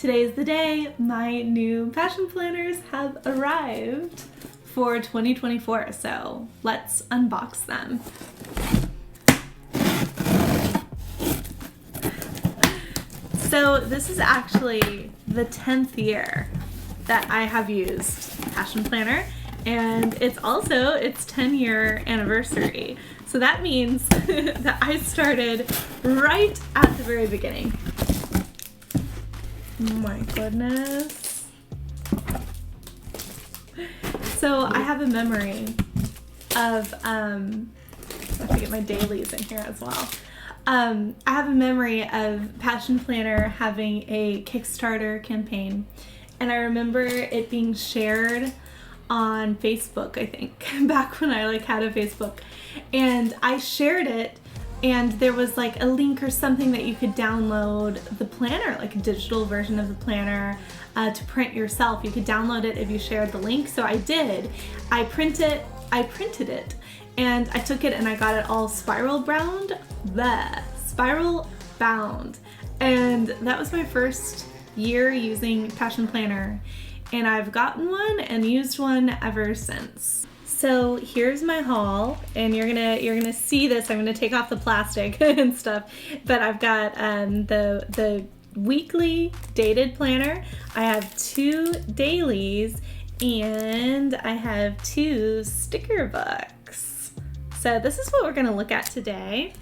Today's the day. My new passion planners have arrived for 2024, so let's unbox them. So this is actually the 10th year that I have used Passion Planner, and it's also its 10-year anniversary. So that means that I started right at the very beginning. Oh my goodness. So I have a memory of, I have to get my dailies in here as well. I have a memory of Passion Planner having a Kickstarter campaign, and I remember it being shared on Facebook, I think, back when I had a Facebook, and I shared it, and there was like a link or something that you could download the planner, like a digital version of the planner to print yourself. You could download it if you shared the link. So I did. I printed it, and I took it and I got it all spiral bound, and that was my first year using Passion Planner, and I've gotten one and used one ever since. So here's my haul, and you're gonna see this. I'm gonna take off the plastic and stuff, but I've got the weekly dated planner. I have 2 dailies, and I have 2 sticker books. So this is what we're gonna look at today.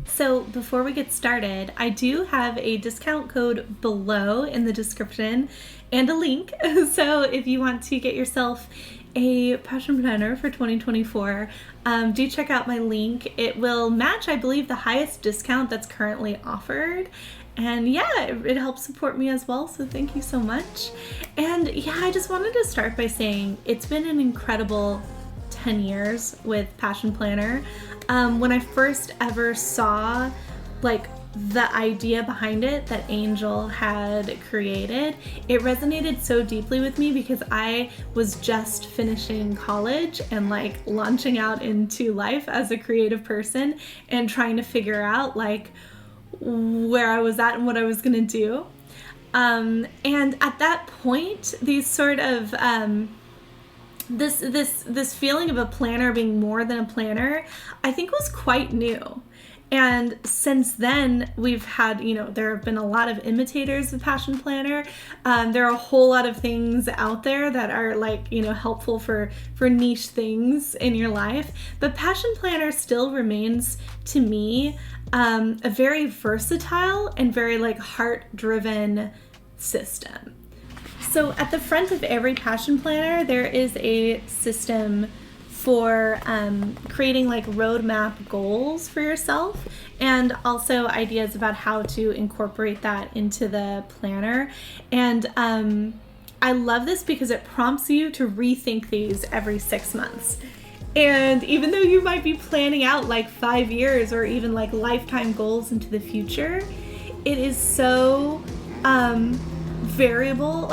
So before we get started, I do have a discount code below in the description and a link. So if you want to get yourself a passion planner for 2024, do check out my link. It will match, I believe, the highest discount that's currently offered. And yeah, it helps support me as well, so thank you so much. And yeah, I just wanted to start by saying it's been an incredible 10 years with Passion Planner. When I first ever saw the idea behind it that Angel had created, it resonated so deeply with me because I was just finishing college and launching out into life as a creative person and trying to figure out where I was at and what I was gonna do. And at that point, these sort of this feeling of a planner being more than a planner, I think was quite new. And since then, we've had, there have been a lot of imitators of Passion Planner. There are a whole lot of things out there that are helpful for niche things in your life. But Passion Planner still remains, to me, a very versatile and very heart-driven system. So at the front of every Passion Planner, there is a system for creating roadmap goals for yourself, and also ideas about how to incorporate that into the planner. And I love this because it prompts you to rethink these every 6 months. And even though you might be planning out 5 years or even lifetime goals into the future, it is so variable.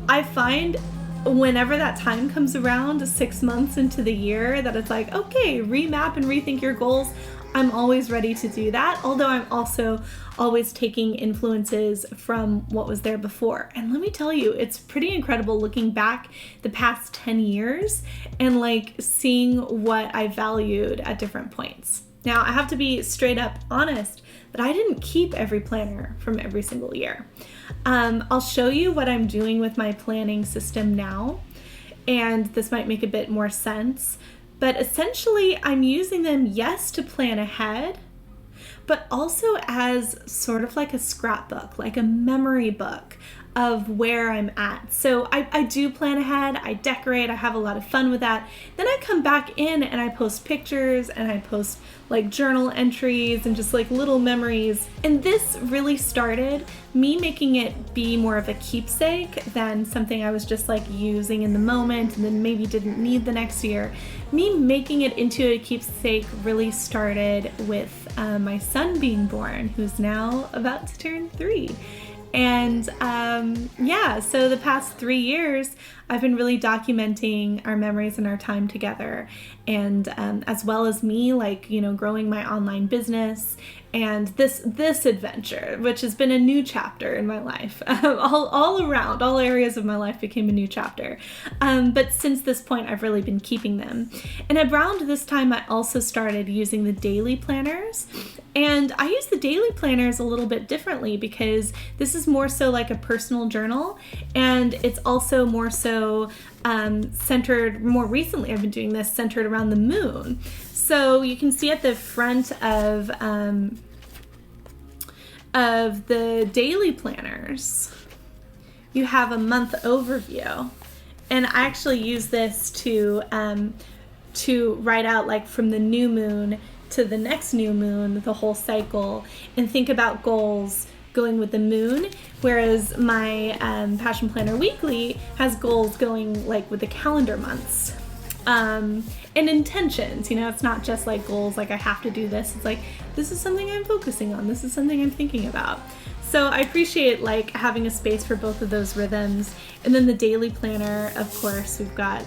I find whenever that time comes around, 6 months into the year, that it's okay, remap and rethink your goals. I'm always ready to do that, although I'm also always taking influences from what was there before. And let me tell you, it's pretty incredible looking back the past 10 years and seeing what I valued at different points. Now, I have to be straight up honest that I didn't keep every planner from every single year. I'll show you what I'm doing with my planning system now, and this might make a bit more sense. But essentially, I'm using them, yes, to plan ahead, but also as sort of a scrapbook, a memory book of where I'm at. So I do plan ahead, I decorate, I have a lot of fun with that. Then I come back in and I post pictures and I post journal entries and just little memories. And this really started me making it be more of a keepsake than something I was just using in the moment and then maybe didn't need the next year. Me making it into a keepsake really started with my son being born, who's now about to turn 3. And so the past 3 years, I've been really documenting our memories and our time together, and as well as me, growing my online business and this adventure, which has been a new chapter in my life. All around, all areas of my life became a new chapter. But since this point, I've really been keeping them. And around this time, I also started using the daily planners. And I use the daily planners a little bit differently because this is more so like a personal journal, and it's also more so centered, more recently I've been doing this centered around the moon. So you can see at the front of the daily planners, you have a month overview. And I actually use this to write out like from the new moon to the next new moon, the whole cycle, and think about goals going with the moon, whereas my Passion Planner Weekly has goals going like with the calendar months. And intentions, you know, it's not just like goals, like I have to do this. It's like, this is something I'm focusing on. This is something I'm thinking about. So I appreciate like having a space for both of those rhythms. And then the daily planner, of course, we've got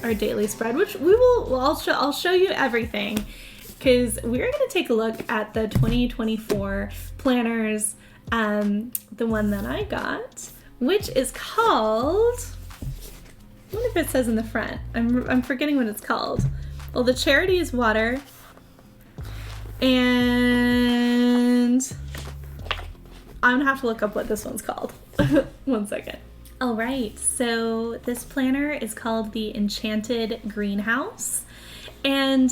our daily spread, which I'll show you everything, because we're going to take a look at the 2024 planners, the one that I got, which is called, I wonder if it says in the front. I'm forgetting what it's called. Well, the charity is water, and I'm gonna have to look up what this one's called. 1 second. All right, so this planner is called the Enchanted Greenhouse, and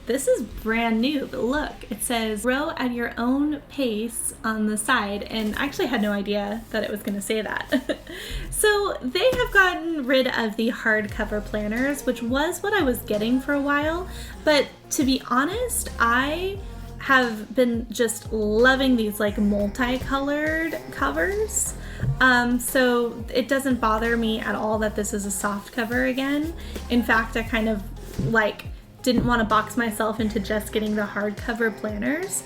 this is brand new, but look, it says grow at your own pace on the side, and I actually had no idea that it was going to say that. So they have gotten rid of the hardcover planners, which was what I was getting for a while, but to be honest, I have been just loving these like multicolored covers. So it doesn't bother me at all that this is a soft cover again. In fact, I kind of like didn't want to box myself into just getting the hardcover planners.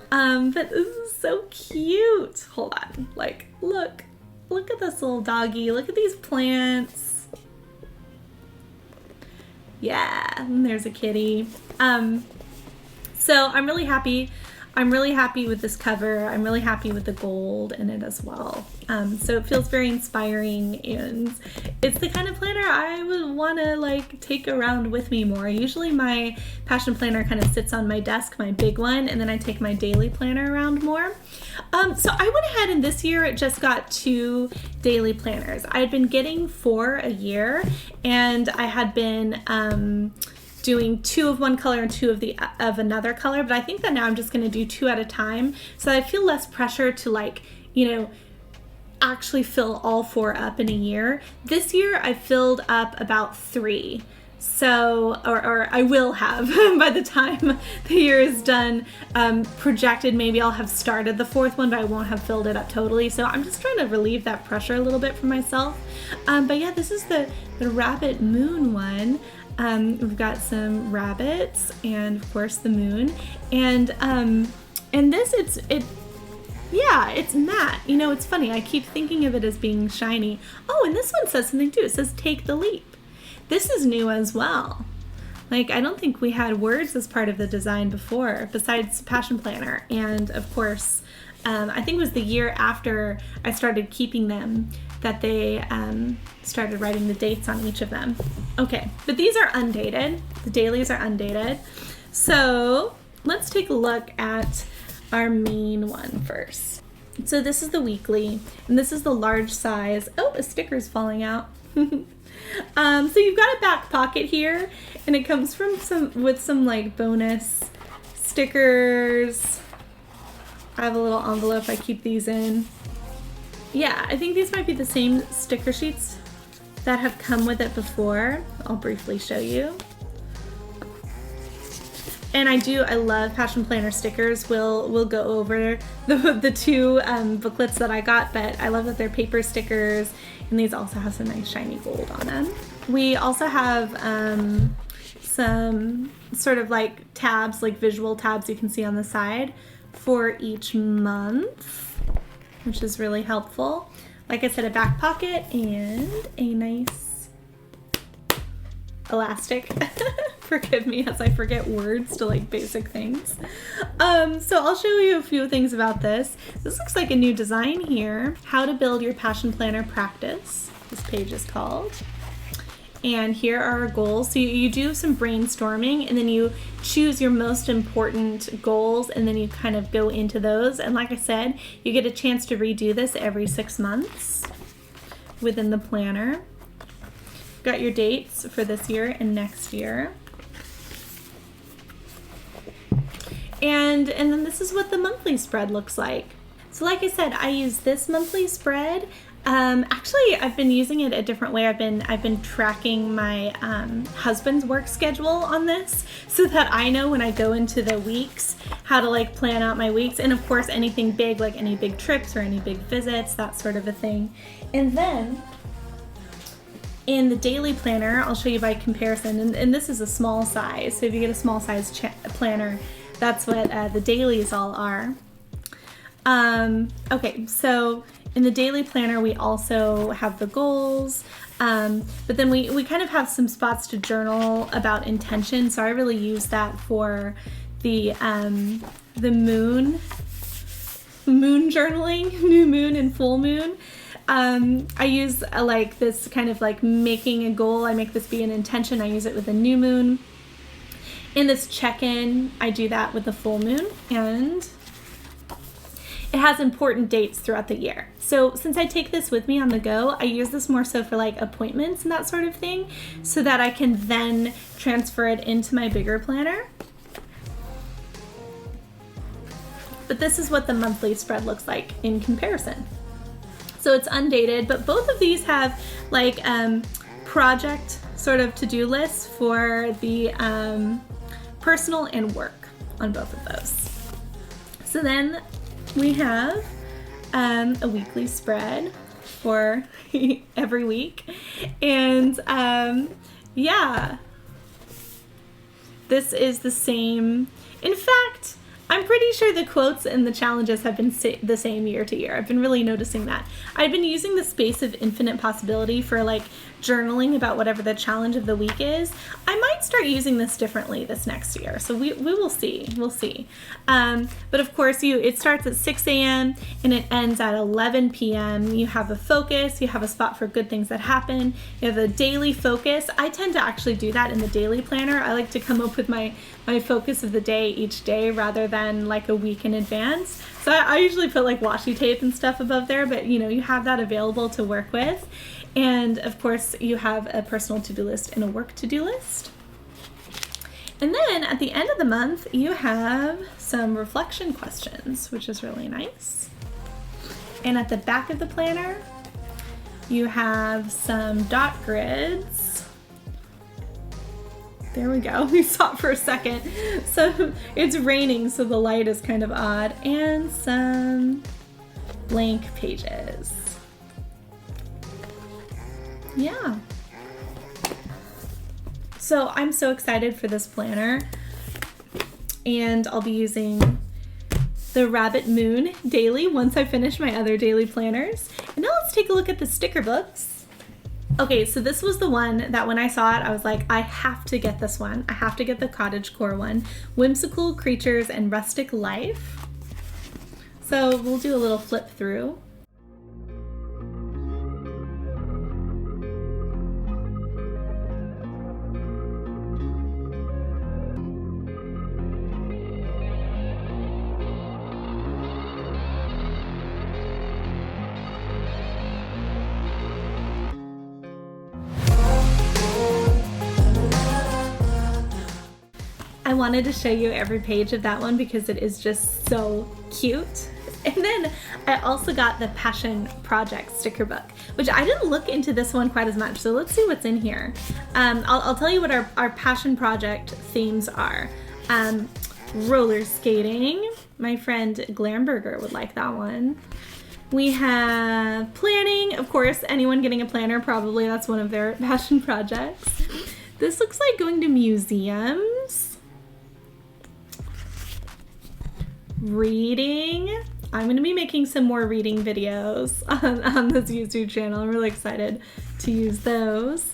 But this is so cute. Hold on. Like, look at this little doggy. Look at these plants. Yeah, and there's a kitty. So I'm really happy. I'm really happy with this cover. I'm really happy with the gold in it as well. So it feels very inspiring, and it's the kind of planner I would want to like take around with me more. Usually my Passion Planner kind of sits on my desk, my big one, and then I take my daily planner around more. So I went ahead and this year it just got 2 daily planners. I had been getting 4 a year, and I had been doing 2 of one color and 2 of another color, but I think that now I'm just going to do 2 at a time, so I feel less pressure to like, you know, actually fill all 4 up in a year. This year I filled up about 3, so or I will have by the time the year is done. Projected maybe I'll have started the 4th one, but I won't have filled it up totally, so I'm just trying to relieve that pressure a little bit for myself. But yeah, this is the Rabbit Moon one. We've got some rabbits and of course the moon, and this it's matte. You know, it's funny, I keep thinking of it as being shiny. Oh, and this one says something too. It says take the leap. This is new as well. Like, I don't think we had words as part of the design before besides Passion Planner, and of course I think it was the year after I started keeping them that they started writing the dates on each of them. Okay, but these are undated. The dailies are undated. So let's take a look at our main one first. So this is the weekly, and this is the large size. Oh, a sticker's falling out. So you've got a back pocket here, and it comes from with some like bonus stickers. I have a little envelope I keep these in. Yeah, I think these might be the same sticker sheets that have come with it before. I'll briefly show you. And I love Passion Planner stickers. We'll go over the 2 booklets that I got, but I love that they're paper stickers, and these also have some nice shiny gold on them. We also have some sort of like tabs, like visual tabs you can see on the side for each month, which is really helpful. Like I said, a back pocket and a nice elastic. Forgive me as I forget words to like basic things. So I'll show you a few things about this. This looks like a new design here. How to build your passion planner practice. This page is called. And here are our goals. So you do some brainstorming and then you choose your most important goals and then you kind of go into those. And like I said, you get a chance to redo this every 6 months within the planner. Got your dates for this year and next year. And then this is what the monthly spread looks like. So like I said, I use this monthly spread. Actually, I've been using it a different way. I've been tracking my husband's work schedule on this so that I know when I go into the weeks how to like plan out my weeks, and of course anything big, like any big trips or any big visits, that sort of a thing. And then in the daily planner, I'll show you by comparison, and this is a small size, so if you get a small size planner, that's what the dailies all are. Okay, so in the daily planner, we also have the goals, but then we kind of have some spots to journal about intention. So I really use that for the moon journaling, new moon and full moon. I use like this kind of like making a goal. I make this be an intention. I use it with a new moon. In this check-in, I do that with the full moon, and it has important dates throughout the year. So since I take this with me on the go, I use this more so for like appointments and that sort of thing so that I can then transfer it into my bigger planner. But this is what the monthly spread looks like in comparison. So it's undated, but both of these have like project sort of to-do lists for the personal and work on both of those. So then we have a weekly spread for every week, and yeah, this is the same. In fact, I'm pretty sure the quotes and the challenges have been the same year to year. I've been really noticing that. I've been using the space of infinite possibility for like journaling about whatever the challenge of the week is. I might start using this differently this next year. So we will see. We'll see. But of course, it starts at 6 a.m. and it ends at 11 p.m. You have a focus. You have a spot for good things that happen. You have a daily focus. I tend to actually do that in the daily planner. I like to come up with my focus of the day each day rather than like a week in advance. So I usually put like washi tape and stuff above there, but you have that available to work with. And of course you have a personal to-do list and a work to-do list. And then at the end of the month, you have some reflection questions, which is really nice. And at the back of the planner, you have some dot grids. There we go. We saw it for a second. So it's raining, so the light is kind of odd. And some blank pages. Yeah. So I'm so excited for this planner. And I'll be using the Rabbit Moon daily once I finish my other daily planners. And now let's take a look at the Stickerbooks. Okay, so this was the one that when I saw it, I was like, I have to get this one. I have to get the Cottage Core one. Whimsical Creatures and Rustic Life. So we'll do a little flip through. I wanted to show you every page of that one because it is just so cute. And then I also got the Passion Project sticker book, which I didn't look into this one quite as much. So let's see what's in here. I'll tell you what our Passion Project themes are. Roller skating. My friend Glamberger would like that one. We have planning. Of course, anyone getting a planner, probably that's one of their passion projects. This looks like going to museums. Reading. I'm going to be making some more reading videos on this YouTube channel. I'm really excited to use those.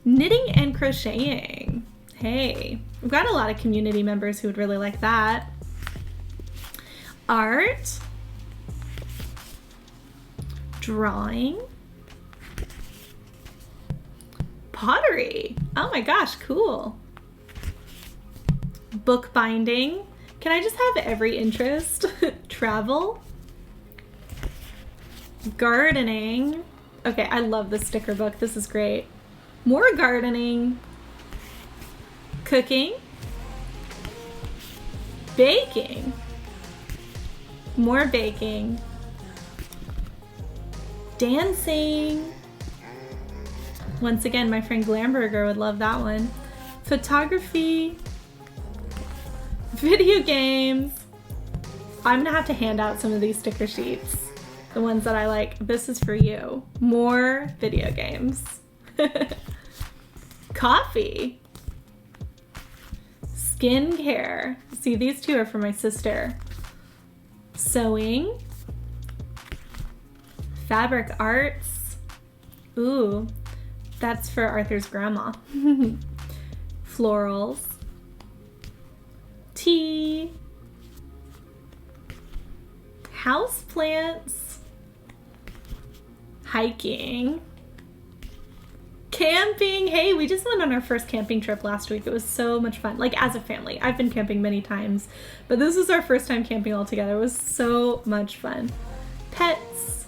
Knitting and crocheting. Hey, we've got a lot of community members who would really like that. Art. Drawing. Pottery. Oh my gosh, cool. Bookbinding. Can I just have every interest? Travel. Gardening. Okay, I love this sticker book. This is great. More gardening. Cooking. Baking. More baking. Dancing. Once again, my friend Glamburger would love that one. Photography. Video games. I'm gonna have to hand out some of these sticker sheets. The ones that I like. This is for you. More video games. Coffee. Skincare. See, these two are for my sister. Sewing. Fabric arts. Ooh, that's for Arthur's grandma. Florals. Tea. House plants. Hiking. Camping. Hey, we just went on our first camping trip last week. It was so much fun, like as a family. I've been camping many times, but this was our first time camping all together. It was so much fun. Pets.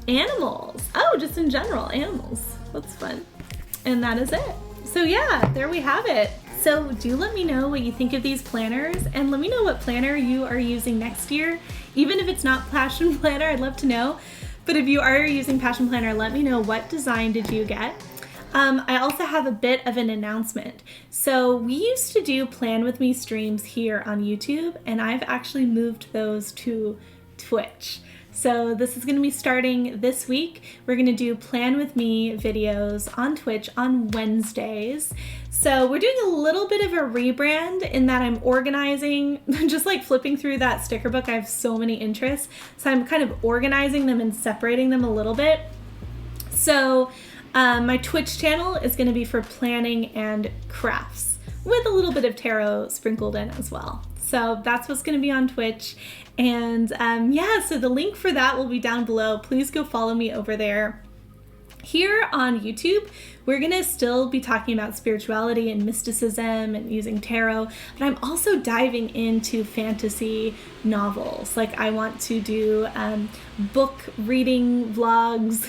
Animals. Oh, just in general, animals. That's fun. And that is it. So yeah, there we have it. So do let me know what you think of these planners, and let me know what planner you are using next year. Even if it's not Passion Planner, I'd love to know. But if you are using Passion Planner, let me know what design did you get. I also have a bit of an announcement. So we used to do Plan With Me streams here on YouTube, and I've actually moved those to Twitch. So this is going to be starting this week. We're going to do Plan With Me videos on Twitch on Wednesdays. So we're doing a little bit of a rebrand in that I'm organizing, just like flipping through that sticker book, I have so many interests. So I'm kind of organizing them and separating them a little bit. So my Twitch channel is going to be for planning and crafts with a little bit of tarot sprinkled in as well. So that's what's going to be on Twitch. And yeah, so the link for that will be down below. Please go follow me over there. Here on YouTube, we're gonna still be talking about spirituality and mysticism and using tarot, but I'm also diving into fantasy novels. Like I want to do book reading vlogs,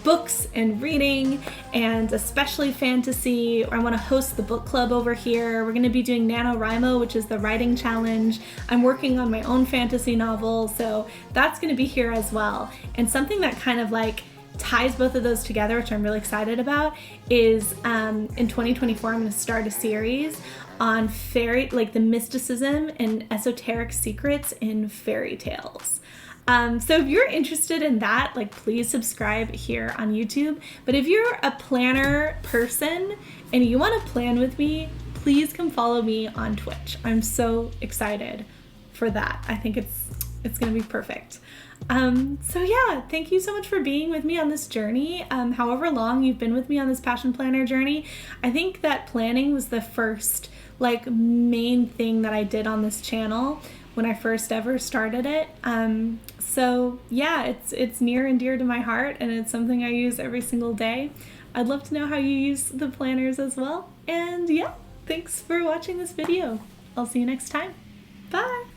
books and reading, and especially fantasy. I want to host the book club over here. We're gonna be doing NaNoWriMo, which is the writing challenge. I'm working on my own fantasy novel, so that's gonna be here as well. And something that kind of like ties both of those together, which I'm really excited about, is in 2024 I'm going to start a series on the mysticism and esoteric secrets in fairy tales. So if you're interested in that, like please subscribe here on YouTube. But if you're a planner person and you want to plan with me, please come follow me on Twitch. I'm so excited for that. I think it's going to be perfect. So yeah, thank you so much for being with me on this journey. However long you've been with me on this Passion Planner journey, I think that planning was the first like main thing that I did on this channel when I first ever started it. So yeah, it's near and dear to my heart, and it's something I use every single day. I'd love to know how you use the planners as well. And yeah, thanks for watching this video. I'll see you next time. Bye.